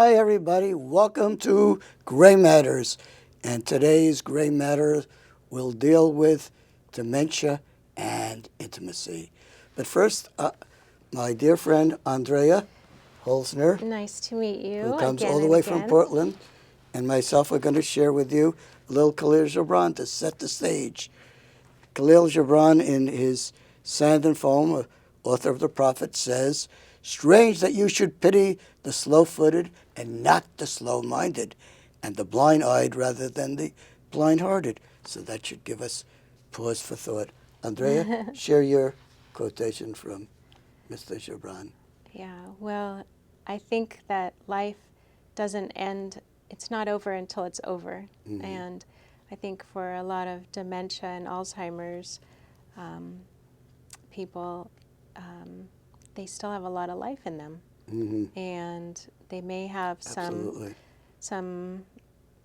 Hi, everybody. Welcome to Gray Matters. And today's Gray Matter will deal with dementia and intimacy. But first, my dear friend Andrea Holzner, Nice to meet you. who comes again all the and way again. from Portland, and myself are going to share with you a little Khalil Gibran to set the stage. Khalil Gibran, in his Sand and Foam, author of The Prophet, says, "Strange that you should pity the slow-footed and not the slow-minded, and the blind-eyed rather than the blind-hearted." So that should give us pause for thought. Andrea, share your quotation from Mr. Gibran. Yeah, well, I think that life doesn't end, it's not over until it's over. Mhm. And I think for a lot of dementia and Alzheimer's people, they still have a lot of life in them. Mm-hmm. And they may have Absolutely. some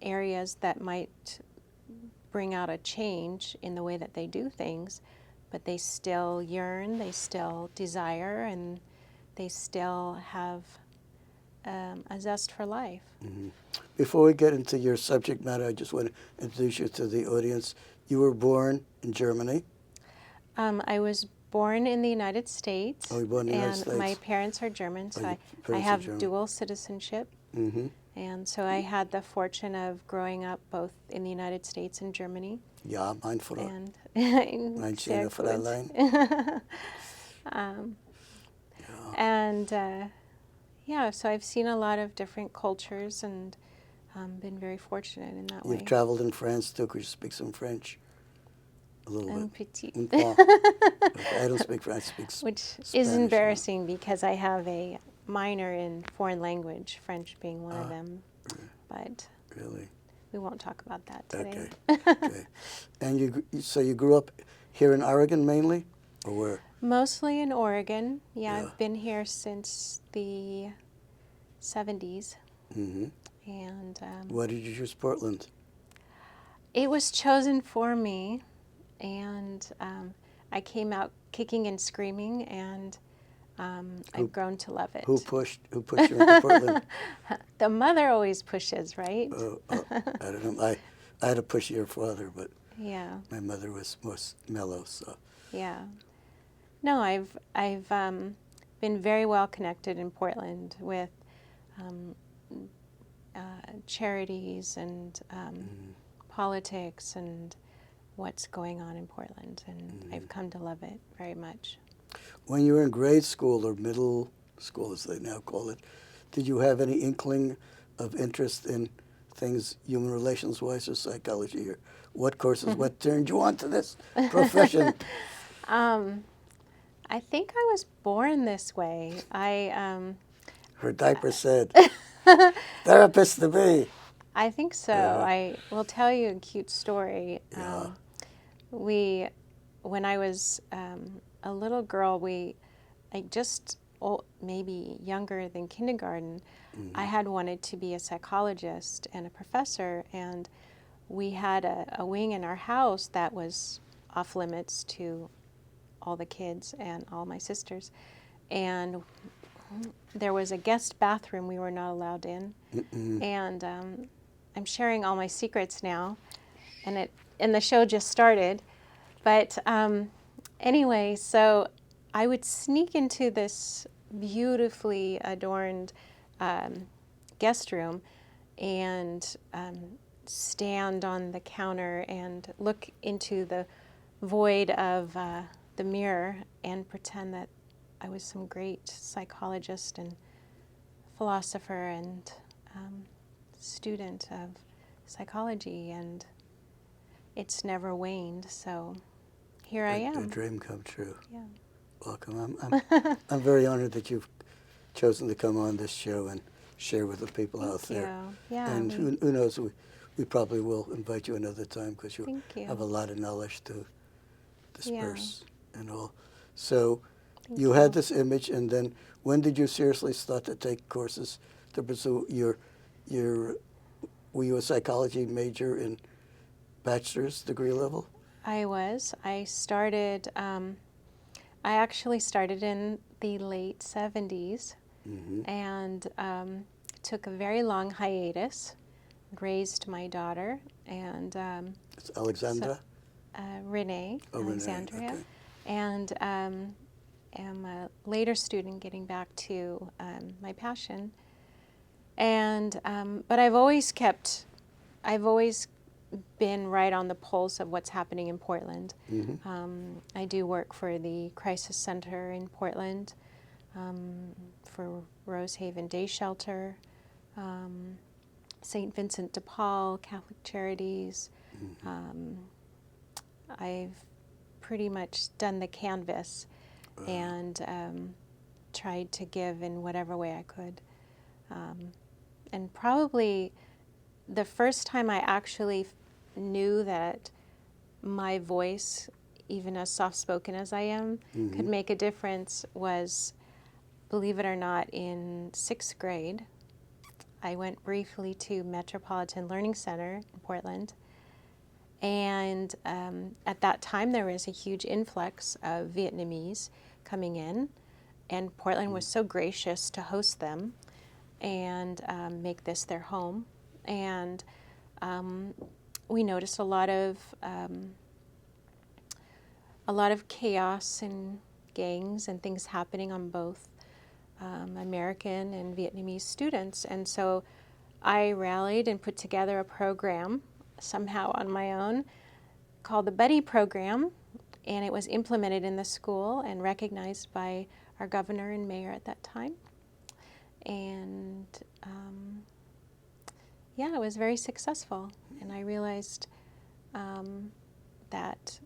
areas that might bring out a change in the way that they do things, but they still yearn, they still desire, and they still have a zest for life. Mm-hmm. Before we get into your subject matter, I just want to introduce you to the audience. You were born in Germany. I was born in the United States, Oh, you were born in the United and States. my parents are German, so Oh, your I parents are have German. dual citizenship. Mm-hmm. And so I had the fortune of growing up both in the United States and Germany. Ja, mein Frau. And Mein sehr schöner gut. Fräulein. Ja. And yeah, so I've seen a lot of different cultures and been very fortunate in that way. You've traveled in France too, because you speak some French. A little Un bit. petit. Un peu. Okay, I don't speak French, I speak Which Spanish. is embarrassing because I have a minor in foreign language, French being one of them. But Really? we won't talk about that today. Okay. Okay. And so you grew up here in Oregon mainly, or where? Mostly in Oregon. Yeah, Yeah. I've been here since the 70s. Mm-hmm. And Why did you choose Portland? it was chosen for me, and I came out kicking and screaming, and I've grown to love it. Who pushed you into Portland? The mother always pushes, right? I don't know. I had to push your father, but Yeah, my mother was more mellow, so. yeah. No, I've been very well connected in Portland with charities and politics and what's going on in Portland, and I've come to love it very much. When you were in grade school or middle school, as they now call it, did you have any inkling of interest in things human relations-wise or psychology? Or what courses, what turned you on to this profession? I think I was born this way. Her diaper said, therapist to be. I think so. Yeah. I will tell you a cute story. Yeah. When I was a little girl, maybe younger than kindergarten, I had wanted to be a psychologist and a professor, and we had a wing in our house that was off limits to all the kids and all my sisters. And there was a guest bathroom we were not allowed in. And I'm sharing all my secrets now, and the show just started. But anyway, so I would sneak into this beautifully adorned guest room and stand on the counter and look into the void of the mirror and pretend that I was some great psychologist and philosopher and student of psychology, and it's never waned, so here I am. A dream come true. Yeah. Welcome. I'm very honored that you've chosen to come on this show and share with the people out there. Yeah. And who knows, we probably will invite you another time because you Thank you. have a lot of knowledge to disperse and all. So Thank you you. had this image, and then when did you seriously start to take courses to pursue were you a psychology major in bachelor's degree level? I was. I actually started in the late 70s, and took a very long hiatus, raised my daughter, and It's Alexandra? Renee, Oh, Renee, Alexandria, okay. and am a later student getting back to my passion. And but I've always been right on the pulse of what's happening in Portland. I do work for the Crisis Center in Portland, for Rosehaven Day Shelter, St. Vincent de Paul, Catholic Charities. I've pretty much done the canvas and tried to give in whatever way I could. And probably the first time I actually knew that my voice, even as soft-spoken as I am, could make a difference was, believe it or not, in 6th grade. I went briefly to Metropolitan Learning Center in Portland, and at that time there was a huge influx of Vietnamese coming in, and Portland was so gracious to host them and make this their home. And we noticed a lot of chaos and gangs and things happening on both American and Vietnamese students. And so I rallied and put together a program somehow on my own called the Buddy Program, and it was implemented in the school and recognized by our governor and mayor at that time. And yeah, it was very successful. And I realized that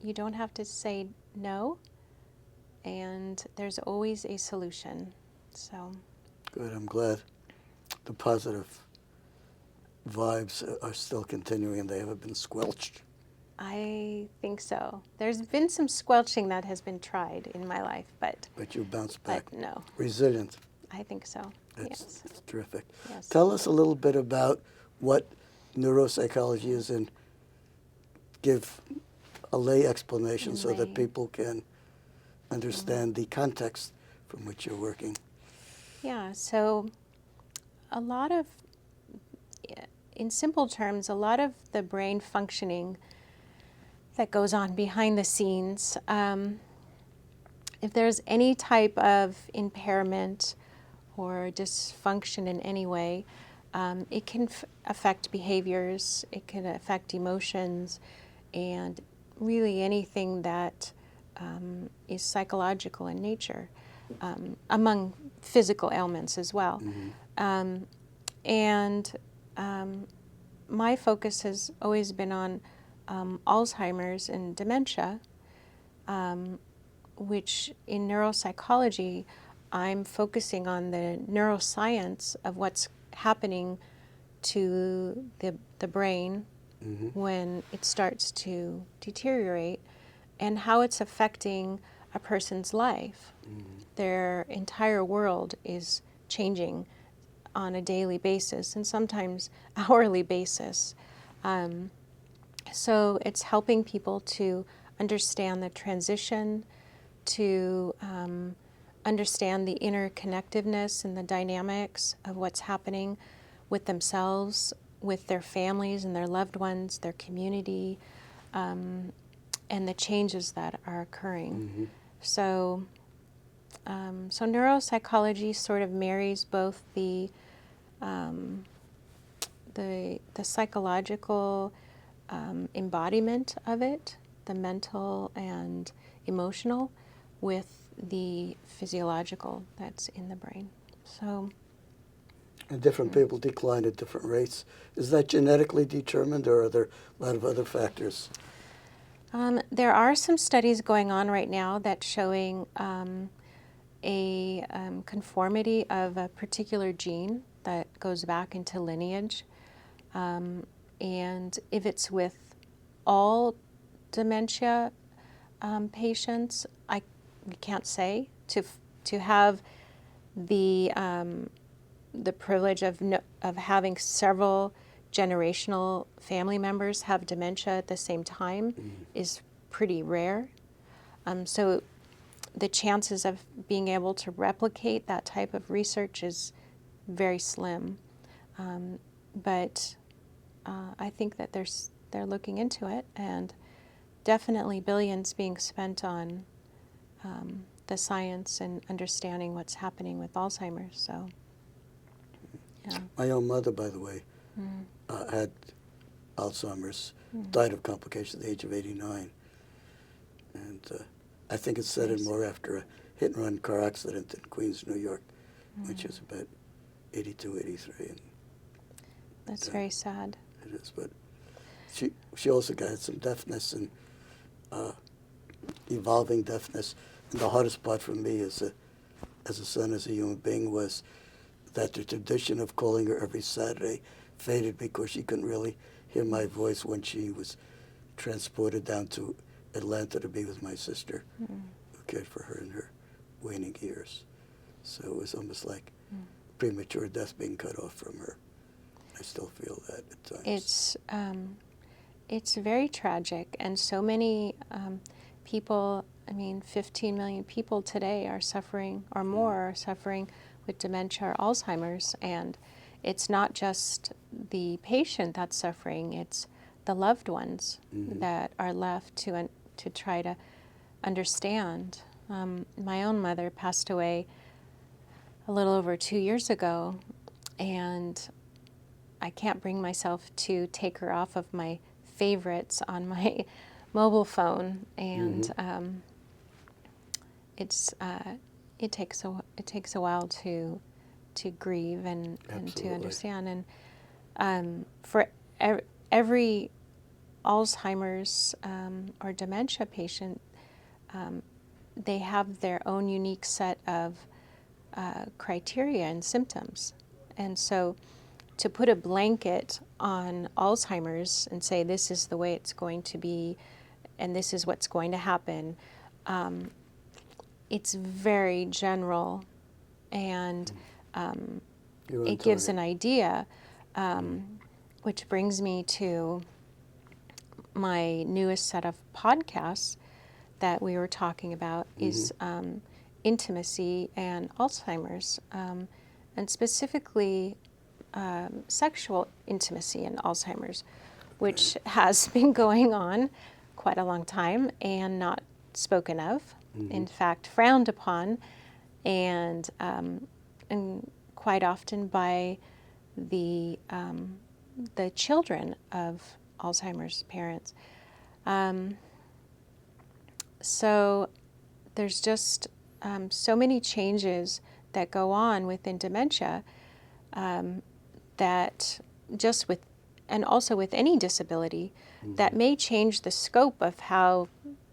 you don't have to say no, and there's always a solution. So Good, I'm glad the positive vibes are still continuing and they haven't been squelched. I think so. There's been some squelching that has been tried in my life, but But you bounced back. but no, Resilient. I think so. Yes. It's terrific. Yes. Tell us a little bit about what neuropsychology is and give a lay explanation so that Lay. people can understand the context from which you're working. Yeah, so in simple terms, a lot of the brain functioning that goes on behind the scenes, if there's any type of impairment or dysfunction in any way, it can affect behaviors, it can affect emotions, and really anything that is psychological in nature, among physical ailments as well. My focus has always been on Alzheimer's and dementia, which in neuropsychology, I'm focusing on the neuroscience of what's happening to the brain when it starts to deteriorate and how it's affecting a person's life. Their entire world is changing on a daily basis and sometimes hourly basis. So it's helping people to understand the transition, to understand the interconnectedness and the dynamics of what's happening with themselves, with their families and their loved ones, their community, and the changes that are occurring. So neuropsychology sort of marries both the psychological embodiment of it, the mental and emotional, with the physiological that's in the brain. So, And different people decline at different rates. Is that genetically determined, or are there a lot of other factors? there are some studies going on right now that's showing a conformity of a particular gene that goes back into lineage. And if it's with all dementia patients, we can't say. To have the privilege of having several generational family members have dementia at the same time is pretty rare. So the chances of being able to replicate that type of research is very slim. But I think that they're looking into it, and definitely billions being spent on the science and understanding what's happening with Alzheimer's. So, yeah. My own mother, by the way, Mm. had Alzheimer's, Mm. died of complications at the age of 89. And I think it set in more after a hit-and-run car accident in Queens, New York, when she was about 82, 83. And That's very sad. it is, but she also got some deafness and evolving deafness. And the hardest part for me as a son, as a human being, was that the tradition of calling her every Saturday faded because she couldn't really hear my voice when she was transported down to Atlanta to be with my sister, who cared for her in her waning years. So it was almost like premature death being cut off from her. I still feel that at times. It's very tragic, and so many people, 15 million people today are suffering, or more are suffering with dementia or Alzheimer's, and it's not just the patient that's suffering, it's the loved ones that are left to try to understand. My own mother passed away a little over 2 years ago, and I can't bring myself to take her off of my favorites on my mobile phone, and it takes a while to grieve and to understand. And for every Alzheimer's or dementia patient, they have their own unique set of criteria and symptoms, and so to put a blanket on Alzheimer's and say this is the way it's going to be and this is what's going to happen, it's very general, and it gives an idea, which brings me to my newest set of podcasts that we were talking about is intimacy and Alzheimer's, and specifically sexual intimacy and Alzheimer's, which has been going on quite a long time and not spoken of, in fact frowned upon, and quite often by the children of Alzheimer's parents. So there's just so many changes that go on within dementia, that just with, and also with any disability, that may change the scope of how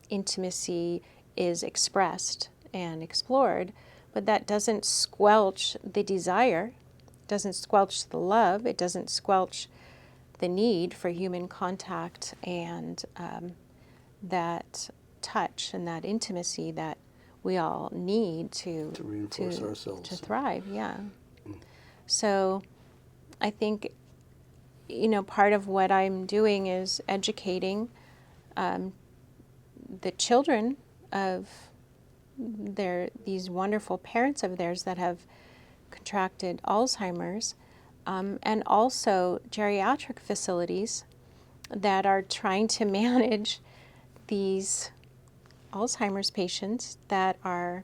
intimacy is expressed and explored, but that doesn't squelch the desire, doesn't squelch the love, it doesn't squelch the need for human contact and that touch and that intimacy that we all need to reinforce ourselves, to thrive. Yeah. So I think, part of what I'm doing is educating the children of these wonderful parents of theirs that have contracted Alzheimer's, and also geriatric facilities that are trying to manage these Alzheimer's patients that are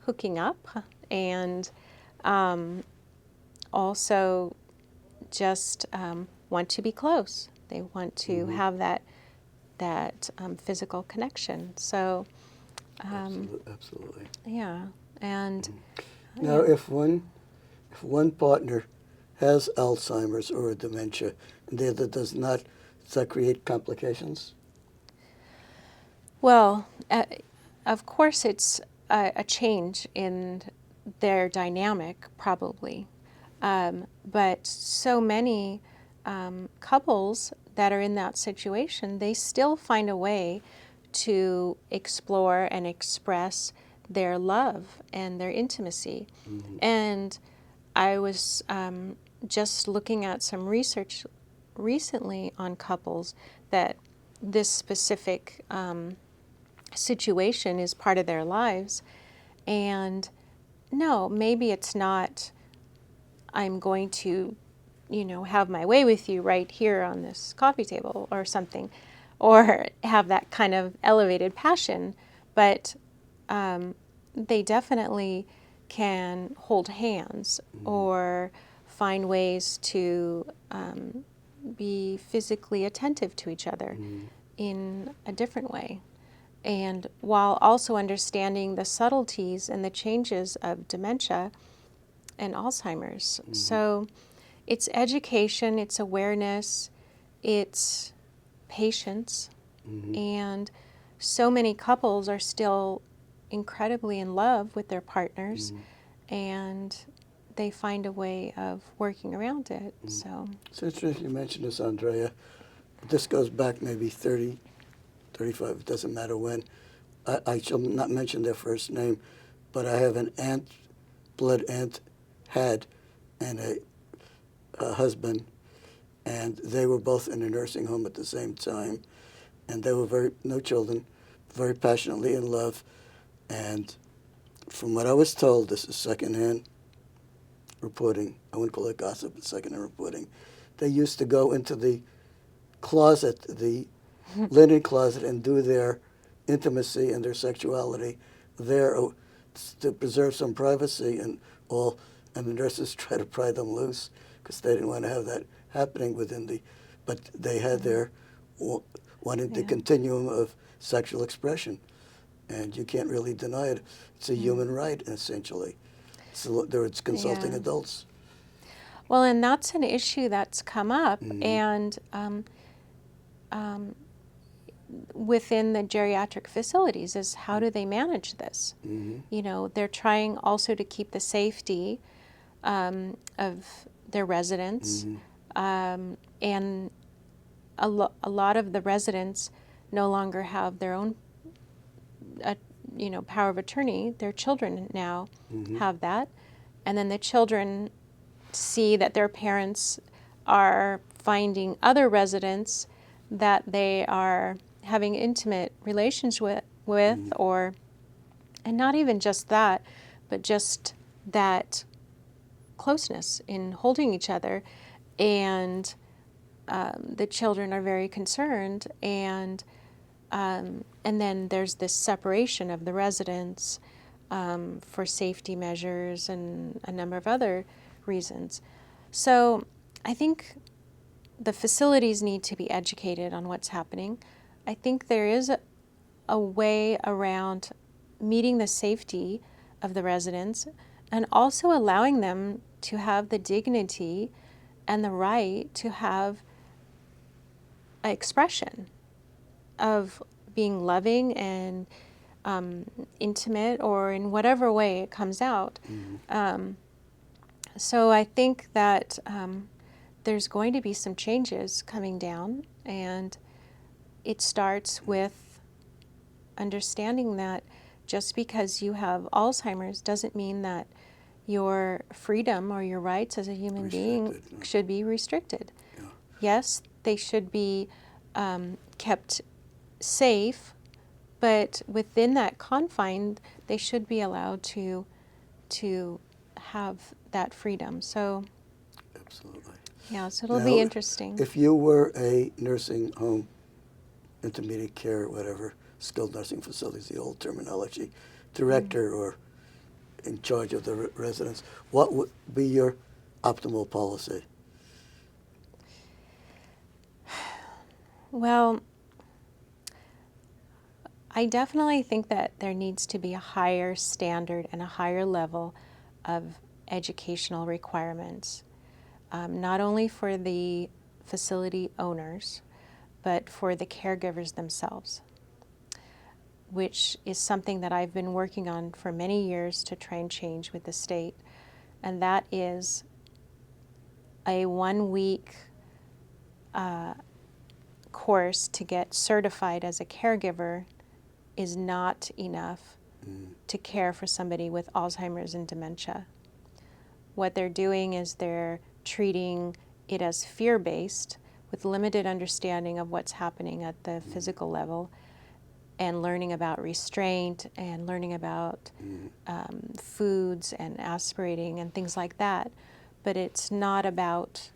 hooking up, and also just want to be close. They want to have that physical connection. So, absolutely. yeah, and Now, if one partner has Alzheimer's or dementia, and the other does not, does that create complications? well, of course, it's a change in their dynamic, probably. But so many couples that are in that situation, they still find a way to explore and express their love and their intimacy. And I was just looking at some research recently on couples that this specific situation is part of their lives. And no, maybe it's not I'm going to, have my way with you right here on this coffee table or something, or have that kind of elevated passion. But they definitely can hold hands or find ways to be physically attentive to each other in a different way. And while also understanding the subtleties and the changes of dementia and Alzheimer's. So it's education, it's awareness, it's patience. And so many couples are still incredibly in love with their partners, and they find a way of working around it. So It's interesting you mentioned this, Andrea. This goes back maybe 30, 35, it doesn't matter when. I shall not mention their first name, but I have an aunt, blood aunt, had, and a husband, and they were both in a nursing home at the same time, and they were no children, very passionately in love, and from what I was told, this is secondhand reporting, I wouldn't call it gossip, but secondhand reporting, they used to go into the closet, the linen closet, and do their intimacy and their sexuality there to preserve some privacy and all, and the nurses try to pry them loose because they didn't want to have that happening but they had their wanting the continuum of sexual expression, and you can't really deny it. It's a human right, essentially. So it's consulting adults. well, and that's an issue that's come up, and within the geriatric facilities is how do they manage this? They're trying also to keep the safety of their residents, and a lot of the residents no longer have their own power of attorney. Their children now have that, and then the children see that their parents are finding other residents that they are having intimate relations with or, and not even just that, but just that closeness in holding each other, and the children are very concerned, and then there's this separation of the residents for safety measures and a number of other reasons. So I think the facilities need to be educated on what's happening. I think there is a way around meeting the safety of the residents and also allowing them to have the dignity and the right to have an expression of being loving and intimate, or in whatever way it comes out. So I think that there's going to be some changes coming down, and it starts with understanding that just because you have Alzheimer's doesn't mean that your freedom or your rights as a human being should be restricted. Yeah. Yes, they should be kept safe, but within that confine, they should be allowed to have that freedom. So, Absolutely. yeah, so it'll Now, be interesting. If you were a nursing home, intermediate care, whatever, skilled nursing facilities, the old terminology, director or in charge of the residents, what would be your optimal policy? Well, I definitely think that there needs to be a higher standard and a higher level of educational requirements, not only for the facility owners, but for the caregivers themselves, which is something that I've been working on for many years to try and change with the state. And that is a 1-week course to get certified as a caregiver is not enough to care for somebody with Alzheimer's and dementia. What they're doing is they're treating it as fear-based with limited understanding of what's happening at the physical level, and learning about restraint and learning about foods and aspirating and things like that. but it's not about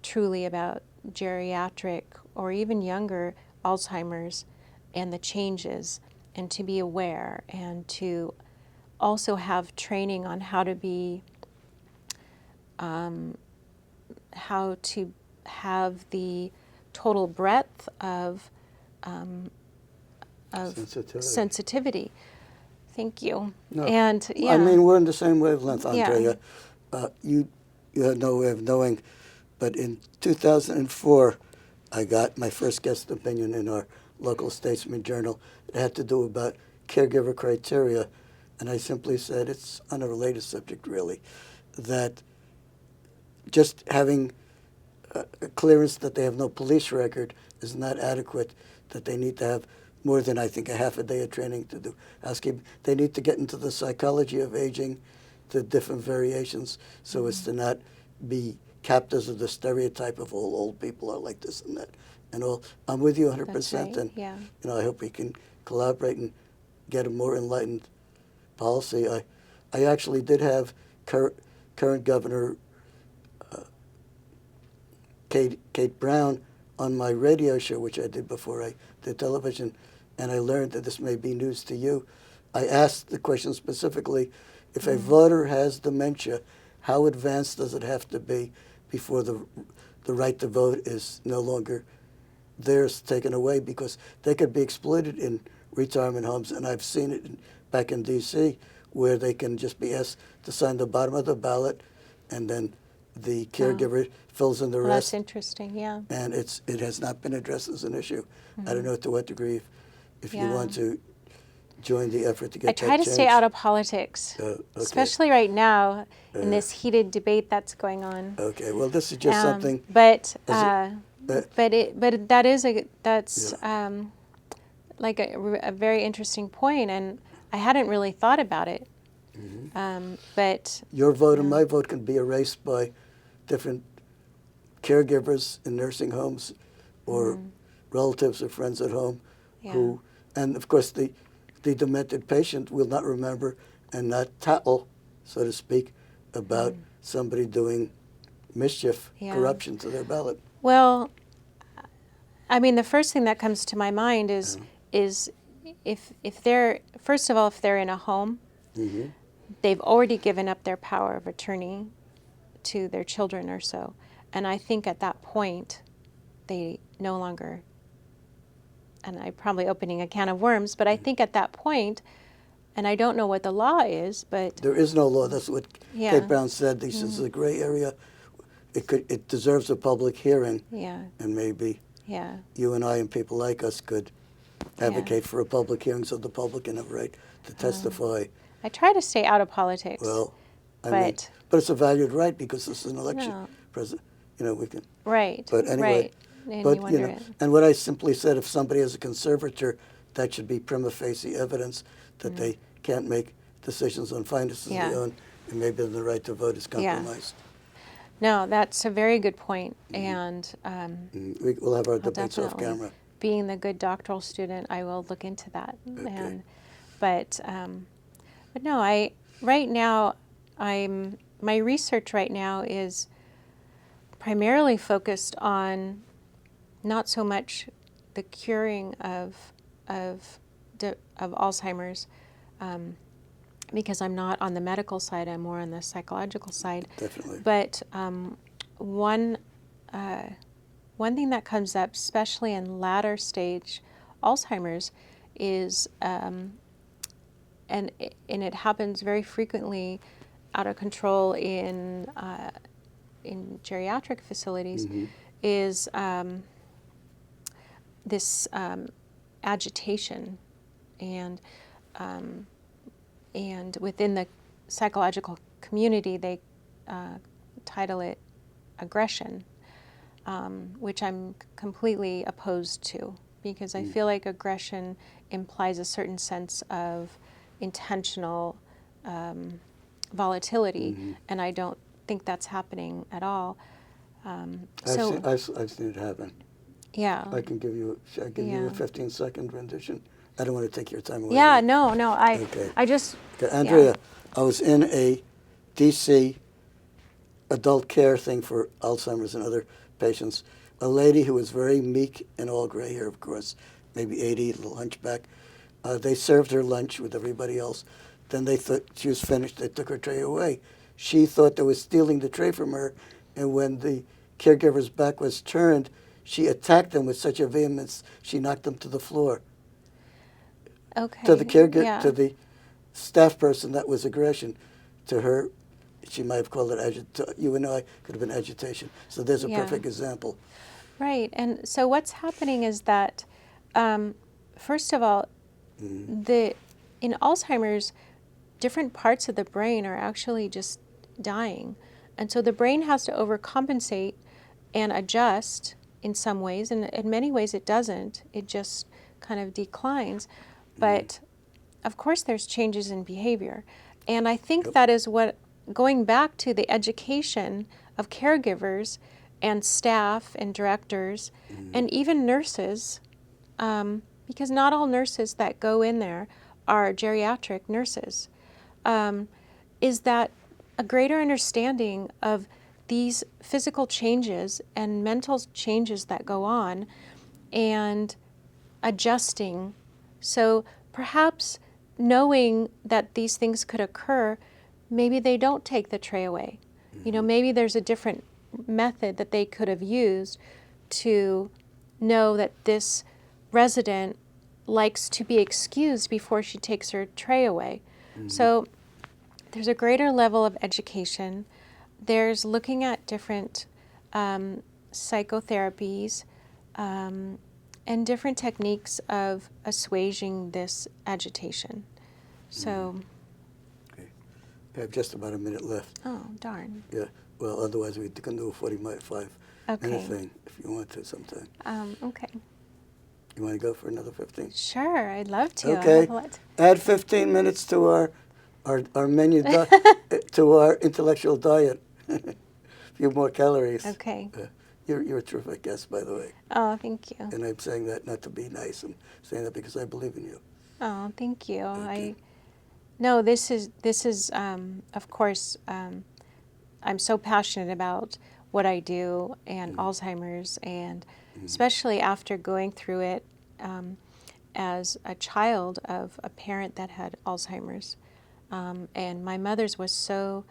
truly about geriatric or even younger Alzheimer's and the changes, and to be aware and to also have training on how to be how to have the total breadth of sensitivity. Thank you. No, And yeah, I mean, we're in the same wavelength, Yeah. Andrea. You have no way of knowing, but in 2004, I got my first guest opinion in our local Statesman Journal. It had to do about caregiver criteria, and I simply said, it's on a related subject, really, that just having a clearance that they have no police record is not adequate, that they need to have more than, I think, a half a day of training to do housekeeping. They need to get into the psychology of aging, the different variations, so as to not be captives of the stereotype of all old people are like this and that and all. I'm with you 100%, That's right, and yeah. I hope we can collaborate and get a more enlightened policy. I actually did have current Governor Kate Brown on my radio show, which I did before I did television, and I learned that this may be news to you. I asked the question specifically, if a voter has dementia, how advanced does it have to be before the right to vote is no longer theirs, taken away? Because they could be exploited in retirement homes, and I've seen it back in D.C., where they can just be asked to sign the bottom of the ballot, and then the caregiver fills in the Well, rest. that's interesting, yeah. And it has not been addressed as an issue. I don't know to what degree, if you want to join the effort to get I try to stay out of politics, okay. especially right now in this heated debate that's going on. Okay, well, this is just something. But but that's like a very interesting point, and I hadn't really thought about it. But your vote and my vote can be erased by different caregivers in nursing homes or relatives or friends at home who, and of course the demented patient will not remember and not tattle, so to speak, about somebody doing mischief, corruption to their ballot. Well, I mean, the first thing that comes to my mind is if they're, first of all, if they're in a home, they've already given up their power of attorney to their children or so. And I think at that point, they no longer, and I'm probably opening a can of worms, but I think at that point, and I don't know what the law is, but there is no law. That's what Kate Brown said. This is a gray area. It deserves a public hearing. And maybe you and I and people like us could advocate for a public hearing so the public can have a right to testify. I try to stay out of politics. Well, I mean, but it's a valued right because this is an election. President, we can. Right. But anyway, And but you wonder and what I simply said, if somebody is a conservator, that should be prima facie evidence that they can't make decisions on finances of their own, and maybe the right to vote is compromised. No, that's a very good point, and we'll have our debates off camera. Being the good doctoral student, I will look into that. Okay. But no, right now, my research right now is primarily focused on not so much the curing of Alzheimer's, because I'm not on the medical side, I'm more on the psychological side. Definitely. But one thing that comes up, especially in latter stage Alzheimer's, is and it happens very frequently, out of control in geriatric facilities, is this agitation, and within the psychological community, they title it aggression, which I'm completely opposed to, because I feel like aggression implies a certain sense of intentional volatility, and I don't think that's happening at all. I've seen it happen. Yeah. I can give you. Should I give you a 15-second rendition? I don't want to take your time away. Yeah. No. I just. Okay, Andrea, I was in a D.C. adult care thing for Alzheimer's and other patients. A lady who was very meek and all gray hair, of course, maybe 80, little hunchback. They served her lunch with everybody else. Then they thought she was finished. They took her tray away. She thought they were stealing the tray from her, and when the caregiver's back was turned, she attacked them with such a vehemence, she knocked them to the floor. Okay. To the caregiver, Yeah. to the staff person, that was aggression. To her, she might have called it agitation. You and I could have been agitation. So there's a Yeah. perfect example. Right. And so what's happening is that, first of all, in Alzheimer's, different parts of the brain are actually just dying. And so the brain has to overcompensate and adjust in some ways. And in many ways it doesn't. It just kind of declines. But of course there's changes in behavior. And I think that is what, going back to the education of caregivers and staff and directors and even nurses, because not all nurses that go in there are geriatric nurses, is that a greater understanding of these physical changes and mental changes that go on and adjusting. So perhaps knowing that these things could occur, maybe they don't take the tray away. You know, maybe there's a different method that they could have used to know that this resident likes to be excused before she takes her tray away. So there's a greater level of education. There's looking at different psychotherapies and different techniques of assuaging this agitation. So, Okay. I have just about a minute left. oh, darn. Yeah. Well, otherwise we can do a 45-minute Okay. thing if you want to sometime. Okay. You want to go for another 15? Sure, I'd love to. I Okay. have a lot. Add 15 minutes to our menu, to our intellectual diet. A few more calories. Okay. You're a terrific guest, by the way. Oh, thank you. And I'm saying that not to be nice. I'm saying that because I believe in you. Oh, thank you. Okay. No, this is of course, I'm so passionate about what I do and Alzheimer's, and especially after going through it as a child of a parent that had Alzheimer's. And my mother's was so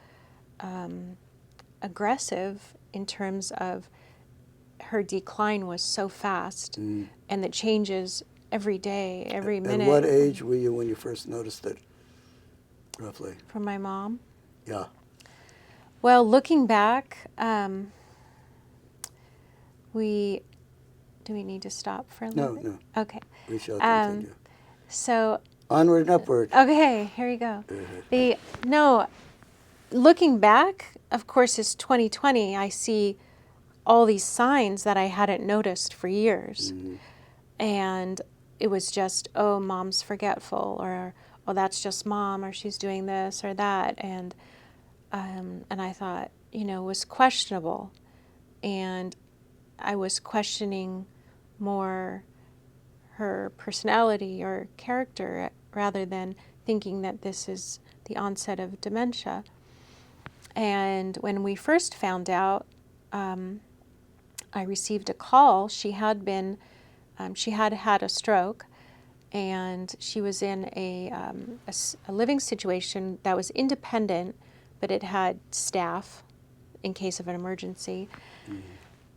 aggressive in terms of her decline was so fast, and the changes every day, every minute. At what age were you when you first noticed it, roughly? From my mom? Yeah. Well, looking back, do we need to stop for a little bit? No. Okay. We shall continue. So, Onward and upward. okay, here we go. Looking back, of course, is 2020. I see all these signs that I hadn't noticed for years. And it was just, oh, mom's forgetful, or, oh, that's just mom, or she's doing this or that. And I thought, it was questionable. And I was questioning more her personality or character rather than thinking that this is the onset of dementia. And when we first found out, I received a call. She had had a stroke, and she was in a living situation that was independent, but it had staff in case of an emergency.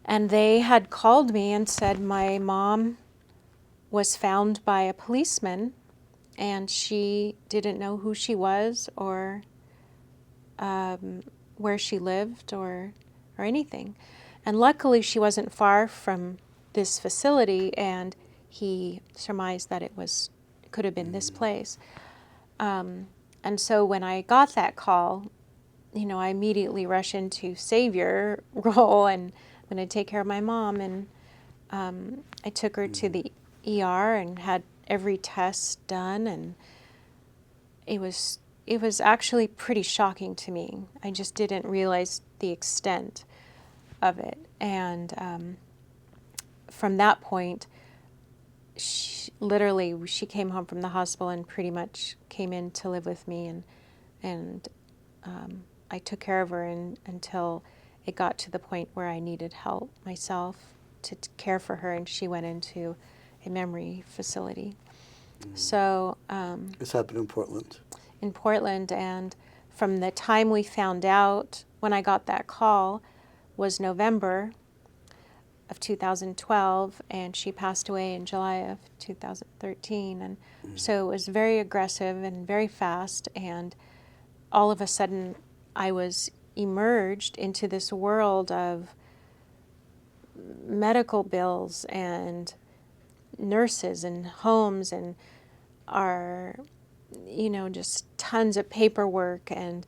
And they had called me and said my mom was found by a policeman, and she didn't know who she was or where she lived or anything. And luckily she wasn't far from this facility, and he surmised that it could have been this place. And so when I got that call, I immediately rush into savior role, and I'm going to take care of my mom. And I took her to the ER and had every test done, and it was actually pretty shocking to me. I just didn't realize the extent of it. And from that point, she came home from the hospital and pretty much came in to live with me, and I took care of her until it got to the point where I needed help myself to care for her, and she went into a memory facility. So This happened in Portland. in Portland, and from the time we found out, when I got that call, was November of 2012, and she passed away in July of 2013. And so it was very aggressive and very fast, and all of a sudden I was emerged into this world of medical bills and nurses and homes and our, just tons of paperwork and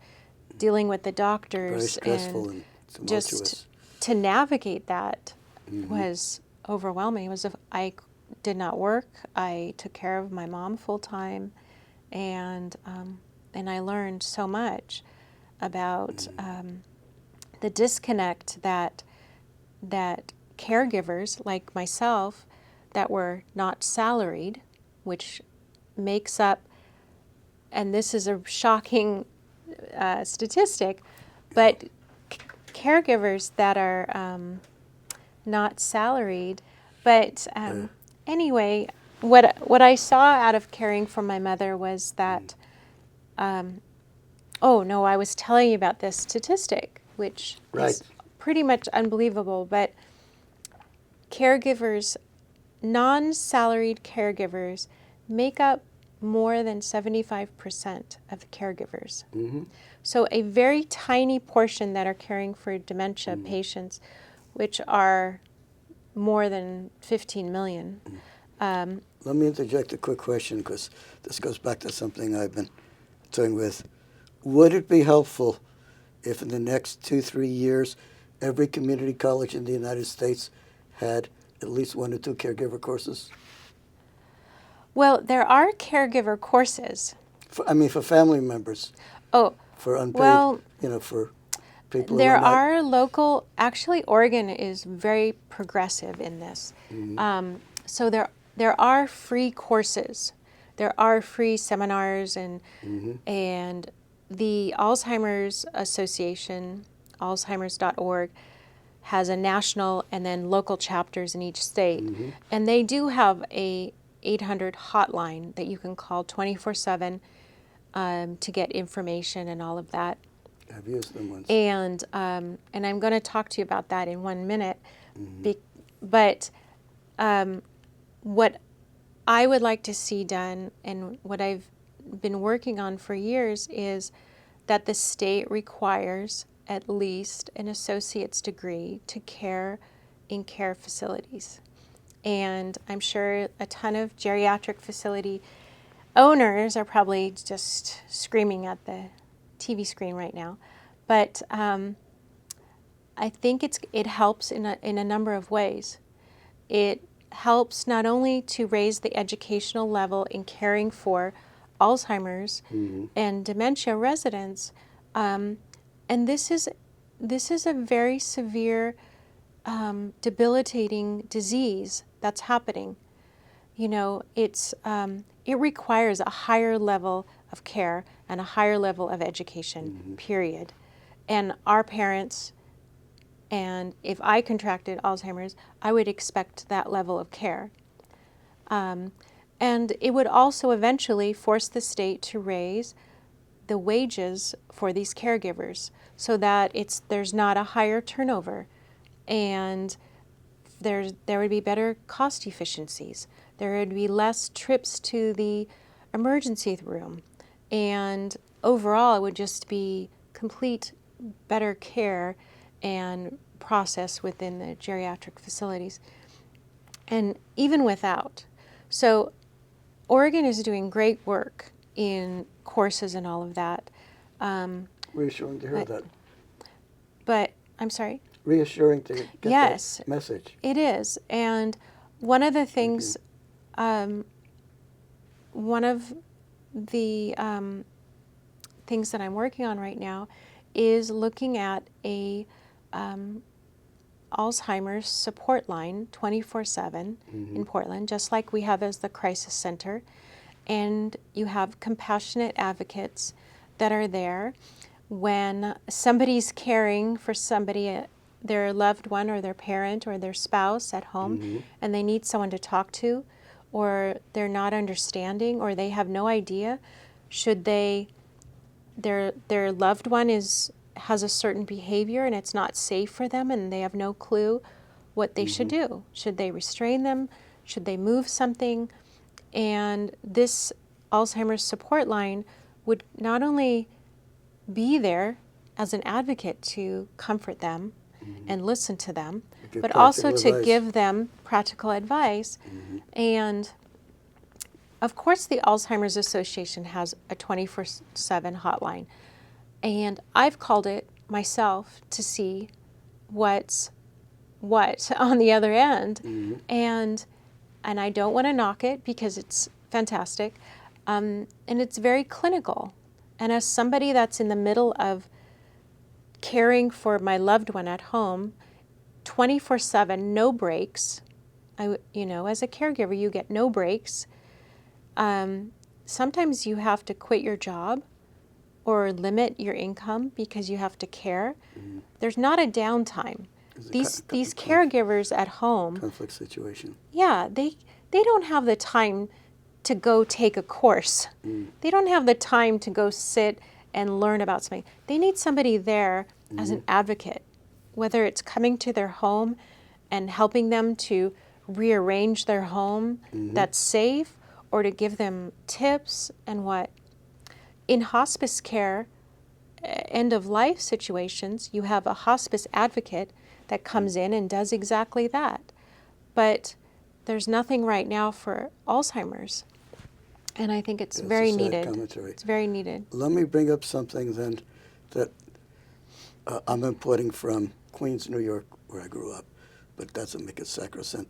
dealing with the doctors. Very stressful and tumultuous. Just to navigate that was overwhelming. I did not work. I took care of my mom full time, and I learned so much about the disconnect that caregivers like myself that were not salaried, which makes up, and this is a shocking statistic, but caregivers that are not salaried. But anyway, what I saw out of caring for my mother was that, I was telling you about this statistic, which is pretty much unbelievable, but caregivers, non-salaried caregivers, make up more than 75% of the caregivers. So a very tiny portion that are caring for dementia patients, which are more than 15 million. Let me interject a quick question, because this goes back to something I've been toying with. Would it be helpful if in the next 2-3 years every community college in the United States had at least 1 or 2 caregiver courses? Well, there are caregiver courses. For family members. Oh, for unpaid, well, for people there who are are local, actually Oregon is very progressive in this. So there are free courses. There are free seminars, and the Alzheimer's Association, alzheimers.org, has a national and then local chapters in each state. And they do have a 800 hotline that you can call 24/7 to get information and all of that. I've used them once. And I'm going to talk to you about that in 1 minute. But what I would like to see done, and what I've been working on for years, is that the state requires at least an associate's degree to care in care facilities. And I'm sure a ton of geriatric facility owners are probably just screaming at the TV screen right now. But I think it helps in a number of ways. It helps not only to raise the educational level in caring for Alzheimer's and dementia residents, and this is a very severe, debilitating disease that's happening. It requires a higher level of care and a higher level of education, period. And our parents, and if I contracted Alzheimer's, I would expect that level of care. And it would also eventually force the state to raise the wages for these caregivers so that there's not a higher turnover, and there would be better cost efficiencies. There would be less trips to the emergency room, and overall it would just be complete better care and process within the geriatric facilities. And even without. So Oregon is doing great work in courses and all of that. Reassuring to hear that. But, I'm sorry? Reassuring to get Yes, that message. It is. And one of the things, things that I'm working on right now is looking at a Alzheimer's support line 24/7 in Portland, just like we have as the crisis center. And you have compassionate advocates that are there. when somebody's caring for somebody, their loved one or their parent or their spouse at home, and they need someone to talk to, or they're not understanding, or they have no idea, should they, their loved one has a certain behavior and it's not safe for them and they have no clue what they should do. Should they restrain them? Should they move something? And this Alzheimer's support line would not only be there as an advocate to comfort them and listen to them, Give but also practical to advice. give them practical advice. And of course, the Alzheimer's Association has a 24/7 hotline. And I've called it myself to see what's what on the other end. And I don't want to knock it because it's fantastic. And it's very clinical. And as somebody that's in the middle of caring for my loved one at home, 24/7, no breaks. As a caregiver, you get no breaks. Sometimes you have to quit your job or limit your income because you have to care. There's not a downtime. These caregivers at home, Conflict situation. yeah, they don't have the time to go take a course. They don't have the time to go sit and learn about something. They need somebody there as an advocate, whether it's coming to their home and helping them to rearrange their home that's safe, or to give them tips and what. In hospice care, end-of-life situations, you have a hospice advocate that comes in and does exactly that. But there's nothing right now for Alzheimer's. And I think it's That's very a sad needed. commentary. It's very needed. Let me bring up something then that I'm importing from Queens, New York, where I grew up, but that doesn't make it sacrosanct.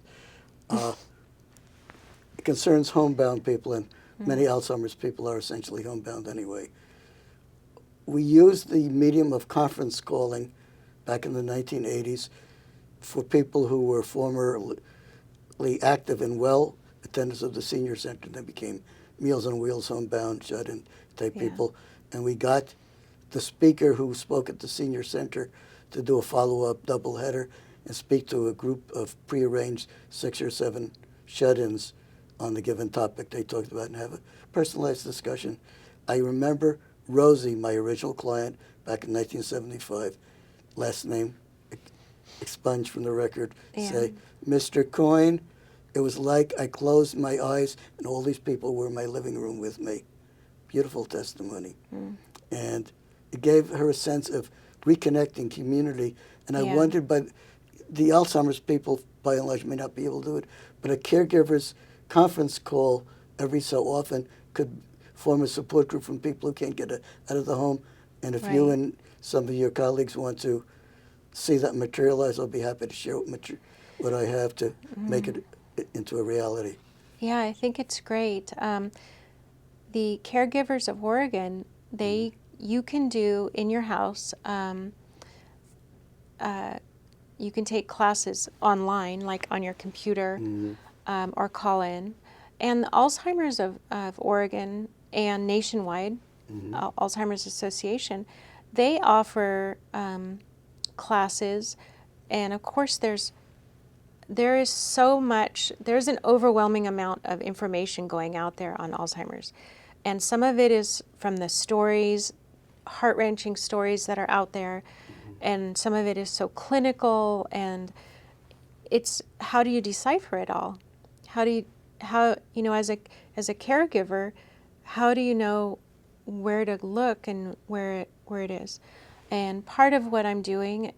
It concerns homebound people, and many Alzheimer's people are essentially homebound anyway. We used the medium of conference calling back in the 1980s for people who were formerly active and well attendants of the senior center. They became Meals on Wheels, homebound, shut-in type people. And we got the speaker who spoke at the senior center to do a follow-up doubleheader and speak to a group of prearranged 6 or 7 shut-ins on the given topic they talked about and have a personalized discussion. I remember Rosie, my original client, back in 1975, last name expunged from the record, say, Mr. Coyne, it was like I closed my eyes and all these people were in my living room with me. Beautiful testimony. And it gave her a sense of reconnecting community. And I wondered, but the Alzheimer's people, by and large, may not be able to do it, but a caregiver's conference call every so often could form a support group from people who can't get out of the home. And if you and some of your colleagues want to see that materialize, I'll be happy to share what I have to make it into a reality. Yeah, I think it's great. The caregivers of Oregon, you can do in your house, you can take classes online, like on your computer, or call in. And the Alzheimer's of Oregon and nationwide, Alzheimer's Association, they offer classes. And of course, there's an overwhelming amount of information going out there on Alzheimer's. And some of it is from the stories, heart-wrenching stories that are out there, and some of it is so clinical, and it's how do you decipher it all? As a caregiver, how do you know where to look and where it is? And part of what I'm doing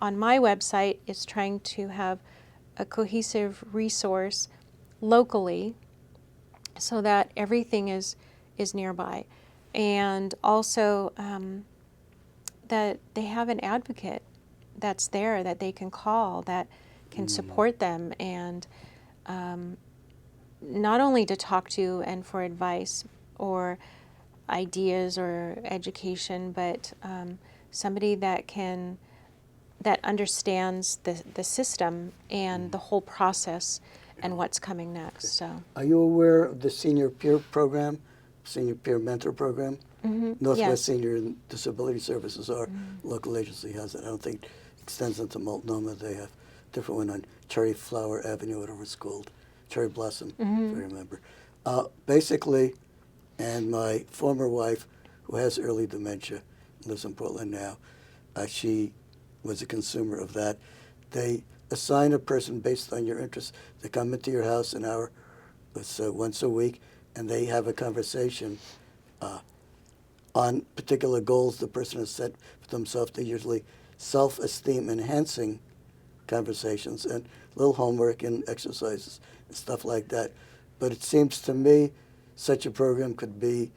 on my website is trying to have a cohesive resource locally so that everything is nearby. And also that they have an advocate that's there that they can call, that can support them, and not only to talk to and for advice or ideas or education, but somebody that understands the system and the whole process and what's coming next. So, Are you aware of the Senior Peer Program, Senior Peer Mentor Program? Northwest Yes. Senior and Disability Services, our local agency, has it. I don't think it extends into Multnomah. They have a different one on Cherry Flower Avenue, whatever it's called, Cherry Blossom, if I remember. Basically, and my former wife, who has early dementia, lives in Portland now, she was a consumer of that. They assign a person based on your interests. They come into your house an hour, once a week, and they have a conversation on particular goals the person has set for themselves. They're usually self-esteem enhancing conversations and little homework and exercises and stuff like that. But it seems to me such a program could be,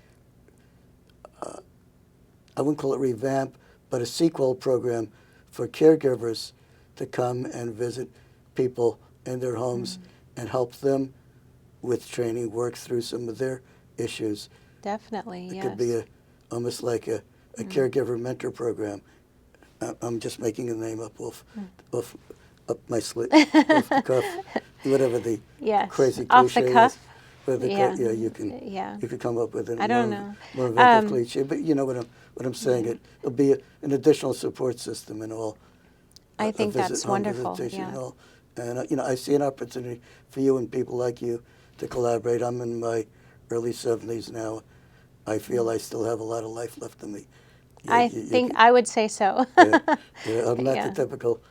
I wouldn't call it revamp, but a sequel program for caregivers to come and visit people in their homes and help them with training, work through some of their issues. Definitely, It yes. could be almost like a caregiver mentor program. I'm just making a name up off my slit, off the cuff, whatever the Yes. crazy Off cliche the cuff. is. Whether Yeah. you could come up with a I don't know. more inventive cliche, but you know what I'm saying. It'll be an additional support system and all. I think that's home wonderful. visitation Yeah. and all. And I see an opportunity for you and people like you to collaborate. I'm in my early 70s now. I feel I still have a lot of life left in me. I think I would say so. Yeah, I'm not Yeah. the typical.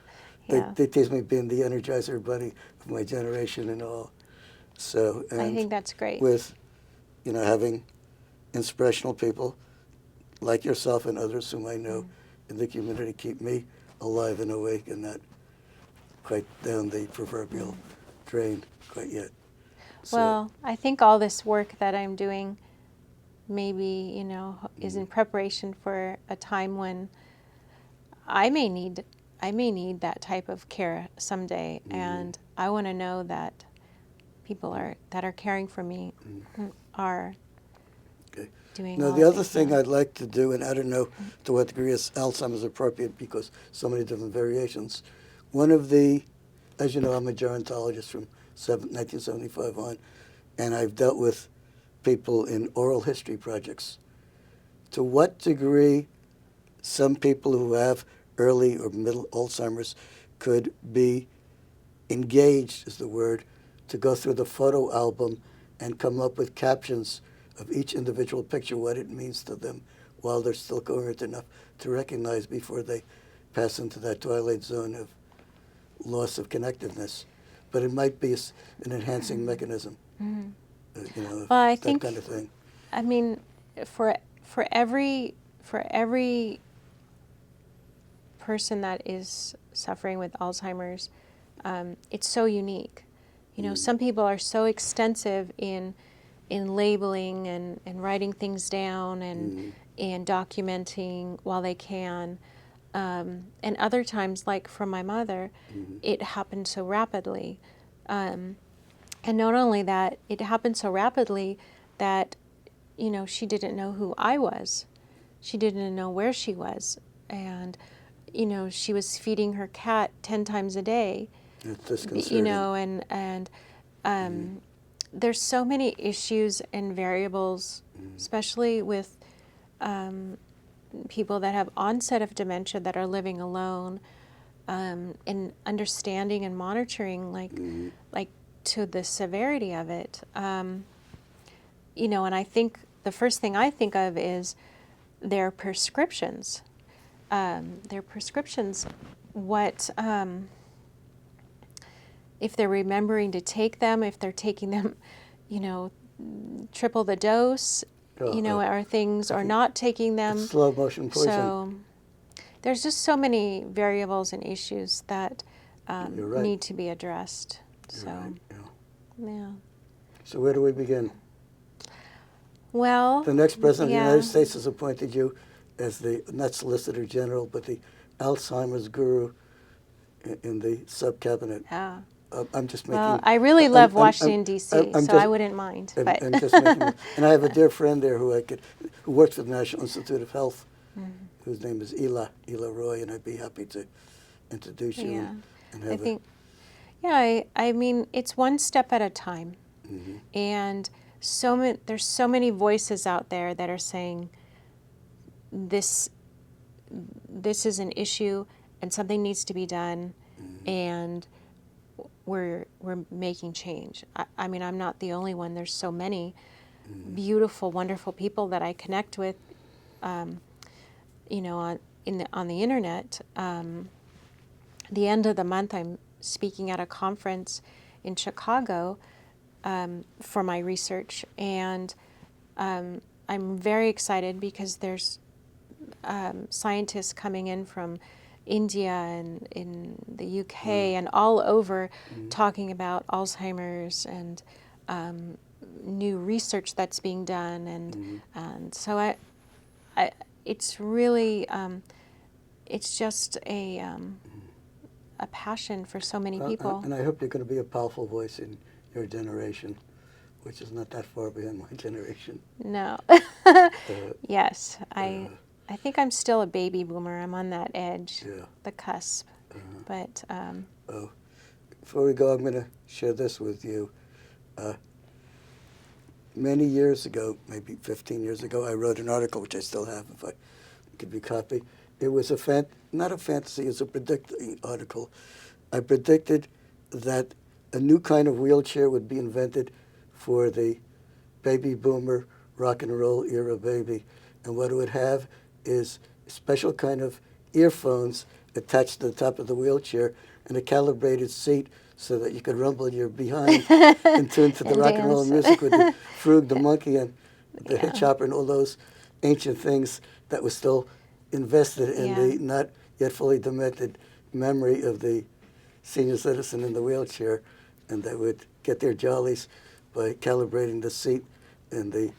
Yeah. They tease me being the energizer bunny of my generation and all. So, and I think that's great. with, having inspirational people like yourself and others whom I know in the community keep me alive and awake and not quite down the proverbial drain quite yet. So, Well, I think all this work that I'm doing maybe, is in preparation for a time when I may need that type of care someday, and I want to know that people that are caring for me are okay. doing Now, all the that other they thing can. I'd like to do, and I don't know to what degree Alzheimer's is appropriate because so many different variations. One of the, as you know, I'm a gerontologist from 1975 on, and I've dealt with people in oral history projects. To what degree some people who have early or middle Alzheimer's could be engaged, is the word, to go through the photo album and come up with captions of each individual picture, what it means to them while they're still coherent enough to recognize before they pass into that twilight zone of loss of connectiveness. But it might be an enhancing mechanism, Well, I that think, kind of thing. I mean, for every person that is suffering with Alzheimer's, it's so unique. Some people are so extensive in labeling and writing things down and documenting while they can. And other times, like for my mother, it happened so rapidly. And not only that, it happened so rapidly that, she didn't know who I was. She didn't know where she was. And, she was feeding her cat 10 times a day. It's disconcerting. And there's so many issues and variables, especially with people that have onset of dementia that are living alone, and understanding and monitoring, like to the severity of it. And I think the first thing I think of is their prescriptions. What if they're remembering to take them, if they're taking them, triple the dose, or things, or not taking them. It's slow motion poison. So there's just so many variables and issues that You're right. need to be addressed. You're So, right, yeah. yeah. So where do we begin? Well, The next president of the yeah. United States has appointed you as the, not Solicitor General, but the Alzheimer's guru in the sub-cabinet. Yeah. I'm just making... Well, I really love Washington, D.C., I'm so just- I wouldn't mind. But I'm just making, and I have a dear friend there who works for the National Institute of Health, whose name is Ela Roy, and I'd be happy to introduce you yeah, and I have think, I mean, it's one step at a time. a... Mhm. And there's so many voices out there that are saying, this is an issue and something needs to be done, and we're making change. I mean, I'm not the only one. There's so many beautiful, wonderful people that I connect with, you know, on the internet. The end of the month, I'm speaking at a conference in Chicago for my research, and I'm very excited because there's scientists coming in from India and in the UK and all over talking about Alzheimer's and new research that's being done, and so I it's really it's just a passion for so many people. And I hope you're going to be a powerful voice in your generation, which is not that far behind my generation. No. Yes, I think I'm still a baby boomer. I'm on that edge, the cusp. But before we go, I'm going to share this with you. Many years ago, maybe 15 years ago, I wrote an article, which I still have if I give you a copy. It was not a fantasy, it's a predicting article. I predicted that a new kind of wheelchair would be invented for the baby boomer rock and roll era baby. And what it would have is a special kind of earphones attached to the top of the wheelchair and a calibrated seat so that you could rumble your behind in tune to the rock and roll music with the Frug, the monkey, and the hitchhopper and all those ancient things that was still invested in the not yet fully demented memory of the senior citizen in the wheelchair, and they would get their jollies by calibrating the seat and the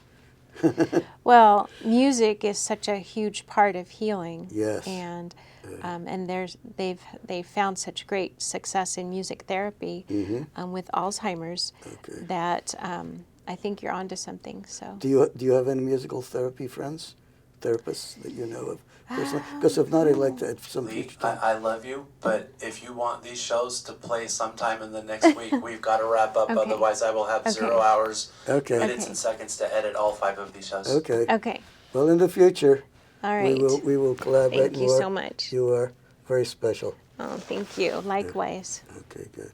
well, music is such a huge part of healing. Yes. And they've found such great success in music therapy with Alzheimer's that I think you're onto something. So do you have any musical therapy friends, therapists that you know of personally? Because if not, I'd like to at some future time. I love you, but if you want these shows to play sometime in the next week, we've got to wrap up. Okay. Otherwise, I will have 0 hours, minutes, Okay. and seconds to edit all 5 of these shows. Okay. Okay. Well, in the future, All right. we will collaborate Thank you more. so much. You are very special. Oh, thank you. Likewise. Okay, good.